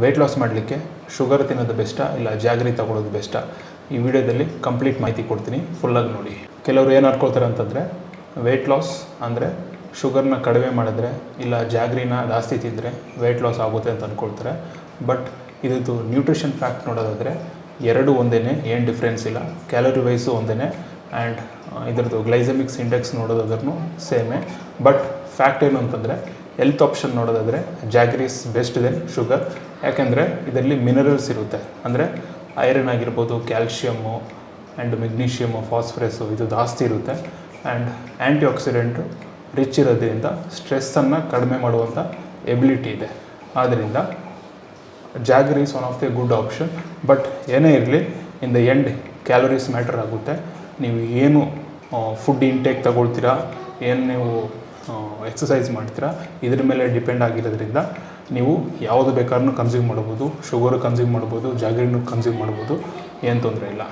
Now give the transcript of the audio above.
Weight loss ಮಾಡಲಿಕ್ಕೆ sugar ತಿನ್ನೋದು ಬೆಸ್ಟಾ ಇಲ್ಲ ಜಾಗರಿ ತಗೊಳ್ಳೋದು ಬೆಸ್ಟಾ? ಈ ವಿಡಿಯೋದಲ್ಲಿ ಕಂಪ್ಲೀಟ್ ಮಾಹಿತಿ ಕೊಡ್ತೀನಿ, ಫುಲ್ಲಾಗಿ ನೋಡಿ. ಕೆಲವರು ಏನು ಅನ್ಕೊಳ್ತಾರೆ ಅಂತಂದರೆ ವೆಯ್ಟ್ ಲಾಸ್ ಅಂದರೆ ಶುಗರ್ನ ಕಡಿಮೆ ಮಾಡಿದ್ರೆ ಇಲ್ಲ ಜಾಗರಿನ ಜಾಸ್ತಿ ತಿಂದರೆ ವೆಯ್ಟ್ ಲಾಸ್ ಆಗುತ್ತೆ ಅಂತ ಅಂದ್ಕೊಳ್ತಾರೆ. ಬಟ್ ಇದ್ದು ನ್ಯೂಟ್ರಿಷನ್ ಫ್ಯಾಕ್ಟ್ ನೋಡೋದಾದರೆ ಎರಡು ಒಂದೇ, ಏನು ಡಿಫ್ರೆನ್ಸ್ ಇಲ್ಲ. ಕ್ಯಾಲರಿ ವೈಸು ಒಂದೇ ಆ್ಯಂಡ್ ಇದರದ್ದು ಗ್ಲೈಸೆಮಿಕ್ಸ್ ಇಂಡೆಕ್ಸ್ ನೋಡೋದಾದ್ರೂ ಸೇಮೇ. ಬಟ್ ಫ್ಯಾಕ್ಟ್ ಏನು ಅಂತಂದರೆ ಹೆಲ್ತ್ ಆಪ್ಷನ್ ನೋಡೋದಾದರೆ ಜಾಗರಿ ಇಸ್ ಬೆಸ್ಟ್ ದೆನ್ ಶುಗರ್. ಯಾಕೆಂದರೆ ಇದರಲ್ಲಿ ಮಿನರಲ್ಸ್ ಇರುತ್ತೆ, ಅಂದರೆ ಐರನ್ ಆಗಿರ್ಬೋದು, ಕ್ಯಾಲ್ಶಿಯಮ್ಮು ಆ್ಯಂಡ್ ಮೆಗ್ನೀಷಿಯಮು, ಫಾಸ್ಫರಸ್ಸು ಇದು ಜಾಸ್ತಿ ಇರುತ್ತೆ. ಆ್ಯಂಡ್ ಆ್ಯಂಟಿ ಆಕ್ಸಿಡೆಂಟು ರಿಚ್ ಇರೋದ್ರಿಂದ ಸ್ಟ್ರೆಸ್ಸನ್ನು ಕಡಿಮೆ ಮಾಡುವಂಥ ಎಬಿಲಿಟಿ ಇದೆ. ಆದ್ದರಿಂದ jaggery is one of the good option. But ಏನೇ ಇರಲಿ, in the end calories matter ಆಗುತ್ತೆ. ನೀವು ಏನು ಫುಡ್ ಇಂಟೇಕ್ ತಗೊಳ್ತೀರಾ, ಏನು ನೀವು ಎಕ್ಸಸೈಸ್ ಮಾಡ್ತೀರಾ, ಇದ್ರ ಮೇಲೆ ಡಿಪೆಂಡ್ ಆಗಿರೋದ್ರಿಂದ ನೀವು ಯಾವುದು ಬೇಕಾದ್ರೂ ಕನ್ಸ್ಯೂಮ್ ಮಾಡ್ಬೋದು. ಶುಗರು ಕನ್ಸ್ಯೂಮ್ ಮಾಡ್ಬೋದು, ಜಾಗರಿನೂ ಕನ್ಸ್ಯೂಮ್ ಮಾಡ್ಬೋದು, ಏನು ತೊಂದರೆ ಇಲ್ಲ.